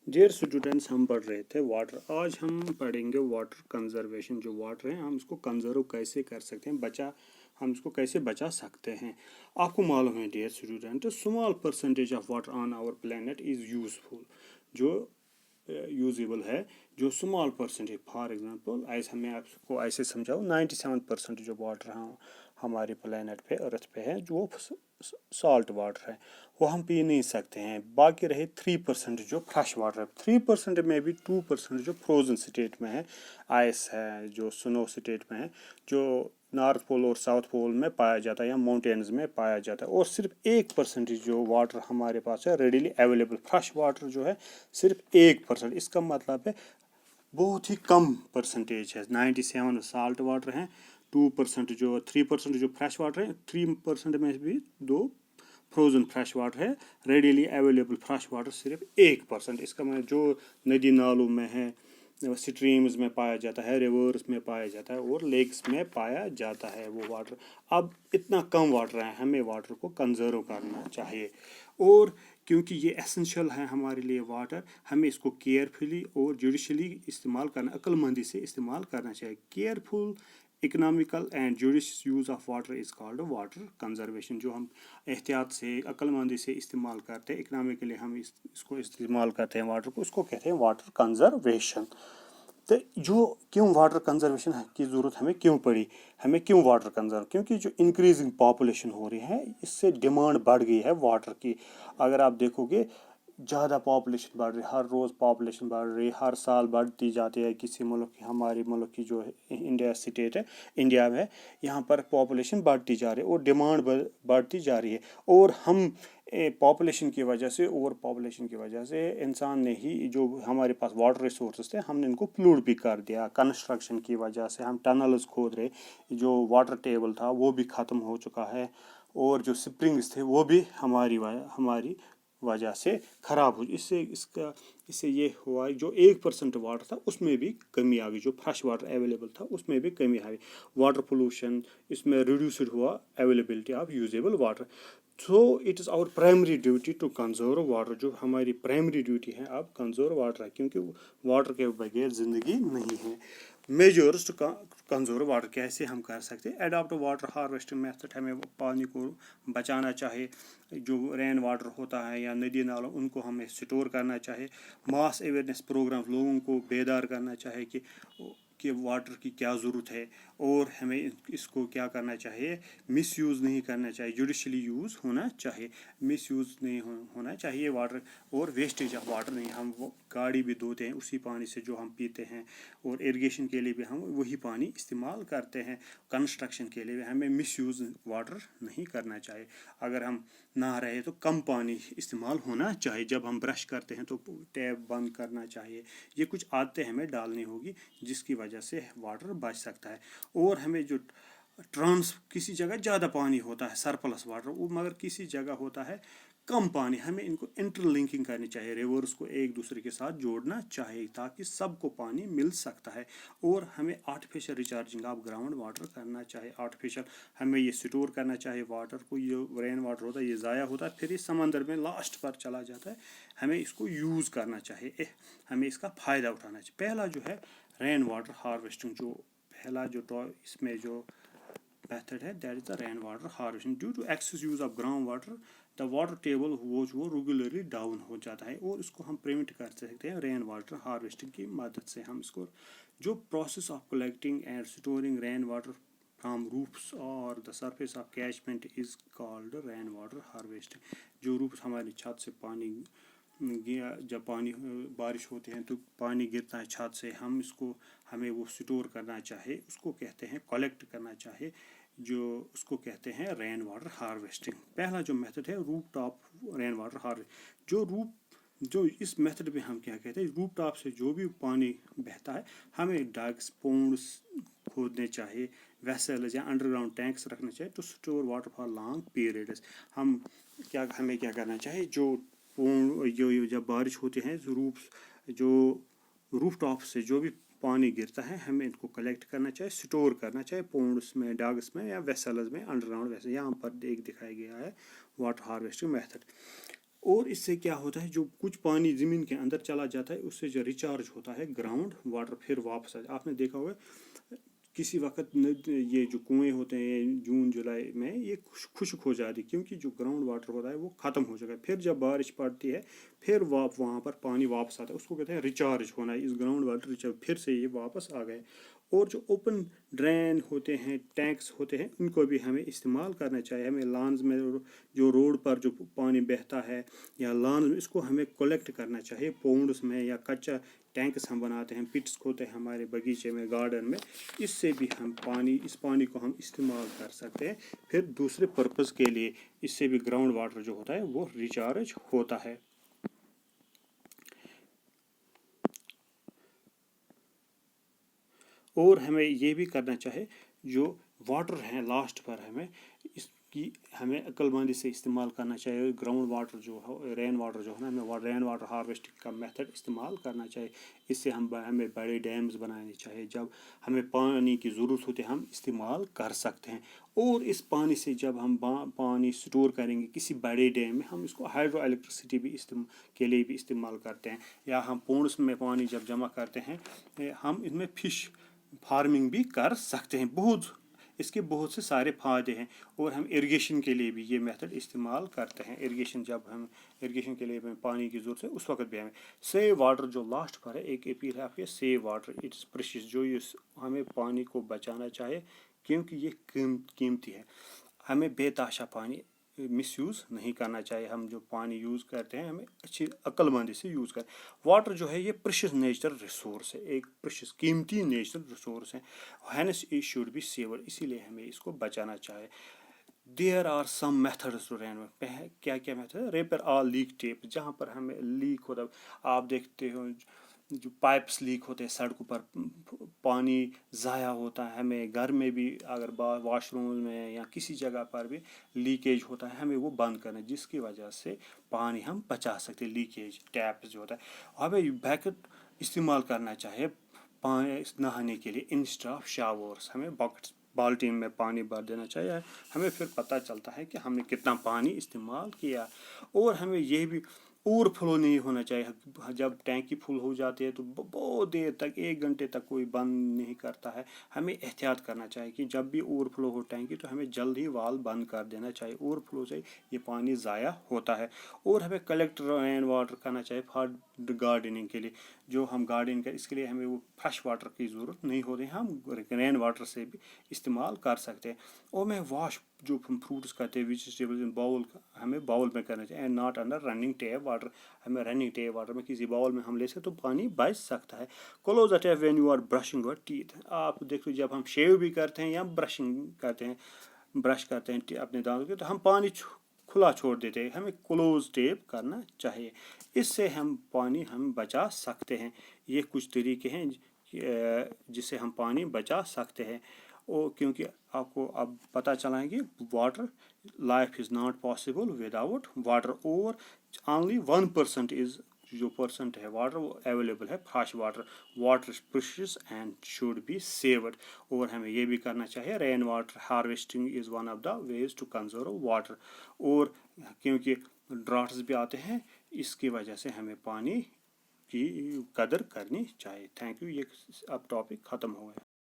Dear students, हम पढ़ रहे थे वाटर। आज हम पढ़ेंगे वाटर कंजर्वेशन। जो वाटर है हम इसको कंजर्व कैसे कर सकते हैं, हम इसको कैसे बचा सकते हैं। आपको मालूम है dear student, small percentage of water on our planet is useful. जो यूजेबल है, जो स्मॉल परसेंटेज, फॉर एग्जांपल ऐसे मैं आपको ऐसे समझाऊँ, 97% जो वाटर हमारे प्लेनेट पे अर्थ पे है जो सॉल्ट वाटर है, वो हम पी नहीं सकते हैं। बाकी रहे 3% जो फ्रेश वाटर है। 3% में भी 2% जो फ्रोजन स्टेट में है, आइस है, जो स्नो स्टेट में है, जो नॉर्थ पोल और साउथ पोल में पाया जाता है या माउंटेन्स में पाया जाता है। और सिर्फ 1% जो वाटर हमारे पास है रेडीली अवेलेबल, फ्रेश वाटर जो है सिर्फ 1%। इसका मतलब है बहुत ही कम परसेंटेज है। 97 साल्ट वाटर हैं, 2% जो 3% जो फ्रेश वाटर है, 3% में भी 2 फ्रोजन फ्रेश वाटर है। रेडीली अवेलेबल फ्रेश वाटर सिर्फ 1%। इसका मतलब जो नदी नालों में है, स्ट्रीम्स में पाया जाता है, रिवर्स में पाया जाता है और लेक्स में पाया जाता है वो वाटर। अब इतना कम वाटर है, हमें वाटर को कंजर्व करना चाहिए। और क्योंकि ये एसेंशियल है हमारे लिए वाटर, हमें इसको केयरफुली और जुडिशली इस्तेमाल करना, अक्लमंदी से इस्तेमाल करना चाहिए। Careful, economical and judicious use of water is called water conservation. जो हम एहतियात से, अक्लमंदी से इस्तेमाल करते हैं, इकोनॉमिकली हम इसको इस्तेमाल करते हैं वाटर को, उसको कहते हैं वाटर कंजर्वेशन। तो जो क्यों वाटर कंजर्वेशन की ज़रूरत हमें क्यों पड़ी, हमें क्यों वाटर कंजर्व, क्योंकि जो इंक्रीजिंग पॉपुलेशन हो रही है, इससे डिमांड बढ़ गई है वाटर की। अगर आप देखोगे ज़्यादा पॉपुलेशन बढ़ रही है, हर रोज़ पॉपुलेशन बढ़ रही है, हर साल बढ़ती जाती है। किसी मुल्क की, हमारे मुल्क की जो इंडिया स्टेट है, इंडिया में यहाँ पर पॉपुलेशन बढ़ती जा रही है और डिमांड बढ़ती जा रही है। और हम पॉपुलेशन की वजह से, ओवर पॉपुलेशन की वजह से, इंसान ने ही जो हमारे पास वाटर रिसोर्सेज थे, हमने इनको पोल्यूट भी कर दिया। कंस्ट्रक्शन की वजह से हम टनल्स खोद रहे, जो वाटर टेबल था वो भी ख़त्म हो चुका है। और जो स्प्रिंग्स थे वो भी हमारी वजह से ख़राब हो। इससे ये हुआ, जो 1% वाटर था उसमें भी कमी आ गई, जो फ्रेश वाटर अवेलेबल था उसमें भी कमी आ गई। वाटर पोल्यूशन, इसमें रिड्यूस्ड हुआ availability of usable water. So it is our primary duty to conserve water. जो हमारी प्राइमरी ड्यूटी है अब कंजर्व वाटर है, क्योंकि वाटर के बगैर ज़िंदगी नहीं है। मेजर्स टू कंजर्व वाटर कैसे हम कर सकते हैं? एडॉप्ट वाटर हार्वेस्टिंग मेथड, हमें पानी को बचाना चाहिए। जो रेन वाटर होता है या नदी नालों, उनको हमें स्टोर करना चाहिए। मास अवेयरनेस प्रोग्राम, लोगों को बेदार करना चाहिए कि वाटर की क्या ज़रूरत है और हमें इसको क्या करना चाहिए, मिस यूज़ नहीं करना चाहिए, जुडिशली यूज़ होना चाहिए। मिस यूज़ नहीं होना चाहिए वाटर, और वेस्टेज ऑफ वाटर नहीं। हम वो गाड़ी भी धोते हैं उसी पानी से जो हम पीते हैं, और इरिगेशन के लिए भी हम वही पानी इस्तेमाल करते हैं। कंस्ट्रक्शन के लिए भी हमें मिस यूज़ वाटर नहीं करना चाहिए। अगर हम नहा रहे तो कम पानी इस्तेमाल होना चाहिए। जब हम ब्रश करते हैं तो टैप बंद करना चाहिए। ये कुछ आदतें हमें डालनी होगी जिसकी वजह से वाटर बच सकता है। और हमें जो किसी जगह ज़्यादा पानी होता है, सरप्लस वाटर, वो मगर किसी जगह होता है कम पानी, हमें इनको इंटरलिंकिंग करनी चाहिए, रिवर्स को एक दूसरे के साथ जोड़ना चाहिए ताकि सबको पानी मिल सकता है। और हमें artificial recharging of ground water करना चाहिए। आर्टिफिशियल, हमें ये स्टोर करना चाहिए वाटर को। ये रेन वाटर होता है, ये ज़ाया होता है, फिर ये समंदर में लास्ट पर चला जाता है। हमें इसको यूज़ करना चाहिए, हमें इसका फ़ायदा उठाना चाहिए। पहला जो है रेन वाटर हार्वेस्टिंग, जो पहला जो इसमें जो method है, that is the rain water harvesting. Due to excess use of ground water, the water table वो रेगुलरली डाउन हो जाता है, और इसको हम प्रिवेंट कर सकते हैं रेन वाटर हार्वेस्टिंग की मदद से। हम इसको, जो process of collecting and storing rain water from roofs और the surface of catchment is called rain water harvesting. जो रूफ्स, हमारी छत से पानी जब पानी बारिश होती है तो पानी गिरता है छत से, हमें वो स्टोर करना चाहिए, उसको कहते हैं कलेक्ट करना चाहिए, जो उसको कहते हैं रेन वाटर हार्वेस्टिंग। पहला जो मेथड है roof top rain water harvest, जो इस मेथड में हम क्या कहते हैं, रूफ टॉप से जो भी पानी बहता है, हमें डग्स, पोंड्स खोदने चाहिए, वेसल्स या अंडरग्राउंड टैंक्स रखने चाहिए to store water for long periods. हमें क्या करना चाहिए, जो जब बारिश होती है, जो रूफ टॉप से जो भी पानी गिरता है, हमें इनको कलेक्ट करना चाहिए, स्टोर करना चाहिए, पोंड्स में, डग्स में या वेसल्स में, अंडरग्राउंड वेसल। यहाँ पर एक दिखाया गया है वाटर हार्वेस्टिंग मेथड। اور اس سے کیا ہوتا ہے جو کچھ پانی زمین کے اندر چلا جاتا ہے اس سے جو ریچارج ہوتا ہے گراؤنڈ واٹر پھر واپس آپ نے دیکھا ہوگا کسی وقت یہ جو کنویں ہوتے ہیں جون جولائی میں یہ خشک ہو جاتی ہے کیونکہ جو گراؤنڈ واٹر ہوتا ہے وہ ختم ہو جائے گا. پھر جب بارش پڑتی ہے پھر وہاں پر پانی واپس آتا ہے اس کو کہتے ہیں ریچارج ہونا ہے. اس گراؤنڈ واٹر ریچارج پھر سے یہ واپس آ گئے. اور جو اوپن ڈرین ہوتے ہیں ٹینکس ہوتے ہیں ان کو بھی ہمیں استعمال کرنا چاہیے. ہمیں لانز میں جو روڈ پر جو پانی بہتا ہے یا لانز میں اس کو ہمیں کلیکٹ کرنا چاہیے پونڈس میں یا کچا ٹینکس ہم بناتے ہیں پٹس ہوتے ہیں ہمارے باغیچے میں گارڈن میں. اس سے بھی ہم اس پانی کو ہم استعمال کر سکتے ہیں پھر دوسرے پرپز کے لیے. اس سے بھی گراؤنڈ واٹر جو ہوتا ہے وہ ریچارج ہوتا ہے. اور ہمیں یہ بھی کرنا چاہے جو واٹر ہیں لاسٹ پر اس کی ہمیں عقل مندی سے استعمال کرنا چاہیے. گراؤنڈ واٹر جو ہے رین واٹر جو ہے نا ہمیں رین واٹر ہارویسٹنگ کا میتھڈ استعمال کرنا چاہیے. اس سے ہمیں بڑے ڈیمز بنانے چاہیے. جب ہمیں پانی کی ضرورت ہوتی ہے ہم استعمال کر سکتے ہیں. اور اس پانی سے جب ہم پانی سٹور کریں گے کسی بڑے ڈیم میں ہم اس کو ہائیڈرو الیکٹرسٹی بھی کے لیے بھی استعمال کرتے ہیں. یا ہم پونڈس میں پانی جب جمع کرتے ہیں ہم اس میں فش فارمنگ بھی کر سکتے ہیں. اس کے بہت سے سارے فائدے ہیں. اور ہم اریگیشن کے لیے بھی یہ میتھڈ استعمال کرتے ہیں. اریگیشن کے لیے ہمیں پانی کی ضرورت ہے اس وقت بھی ہمیں سیو واٹر جو لاسٹ پر ہے ایک اپیل ہے آپ کے سیو واٹر اٹس پریشیس. جو ہمیں پانی کو بچانا چاہیے کیونکہ یہ قیمتی ہے. ہمیں بے تحاشا پانی مس یوز نہیں کرنا چاہیے. ہم جو پانی یوز کرتے ہیں ہمیں اچھی عقل مندی سے یوز کریں. واٹر جو ہے یہ پریشیس نیچرل ریسورس ہے ایک پریشیس قیمتی نیچرل ریسورس ہے. Hence it should be savoured. اسی لیے ہمیں اس کو بچانا چاہیے. There are some methods to rain water. کیا میتھڈ ہے؟ Repair all leak tap. جہاں پر ہمیں لیک ہوتا آپ دیکھتے ہو جو پائپس لیک ہوتے ہیں سڑکوں پر پانی ضائع ہوتا ہے. ہمیں گھر میں بھی اگر واش روم میں یا کسی جگہ پر بھی لیکیج ہوتا ہے ہمیں وہ بند کرنا جس کی وجہ سے پانی ہم بچا سکتے. لیکیج ٹیپ جو ہوتا ہے ہمیں بیکٹ استعمال کرنا چاہیے پانی نہانے کے لیے انسٹیڈ آف شاورس. ہمیں بالٹین میں پانی بھر دینا چاہیے. ہمیں پھر پتہ چلتا ہے کہ ہم نے کتنا پانی استعمال کیا. اور ہمیں یہ بھی اوور فلو نہیں ہونا چاہیے. جب ٹینکی فل ہو جاتی ہے تو بہت دیر تک 1 گھنٹے تک کوئی بند نہیں کرتا ہے. ہمیں احتیاط کرنا چاہیے کہ جب بھی اوور فلو ہو ٹینکی تو ہمیں جلد ہی وال بند کر دینا چاہیے. اوور فلو سے یہ پانی ضائع ہوتا ہے. اور ہمیں کلیکٹ رین واٹر کرنا چاہیے فار گارڈننگ کے لیے. جو ہم گارڈنگ کریں اس کے لیے ہمیں وہ فریش واٹر کی ضرورت نہیں ہوتی. ہم رین واٹر سے بھی استعمال کر سکتے ہیں. اور میں واش جو ہم فروٹس کرتے ہیں ویجیٹیبلز ان باؤل ہمیں باؤل میں کرنا چاہیے and not under running tap water. ہمیں رننگ ٹیپ واٹر میں کسی باؤل میں ہم لے سکتے تو پانی بچ سکتا ہے. Close the tap when you are brushing your teeth. آپ دیکھو جب ہم شیو بھی کرتے ہیں یا برشنگ کرتے ہیں برش کرتے ہیں اپنے دانتوں کے تو ہم پانی کھلا چھوڑ دیتے ہیں. ہمیں کلوز ٹیپ کرنا چاہیے. اس سے ہم پانی بچا سکتے ہیں. یہ کچھ طریقے ہیں جس سے ہم پانی بچا سکتے ہیں. اور کیونکہ آپ کو اب پتہ چلا ہے کہ water life is not possible without water. اور اونلی 1% از جو پرسنٹ ہے واٹر وہ اویلیبل ہے fresh water. Water is precious and should be savoured. اور ہمیں یہ بھی کرنا چاہیے rain water harvesting is one of the ways to conserve water. اور کیونکہ ڈراٹس بھی آتے ہیں اس کی وجہ سے ہمیں پانی کی قدر کرنی چاہیے. Thank you. یہ اب ٹاپک ختم ہو گیا.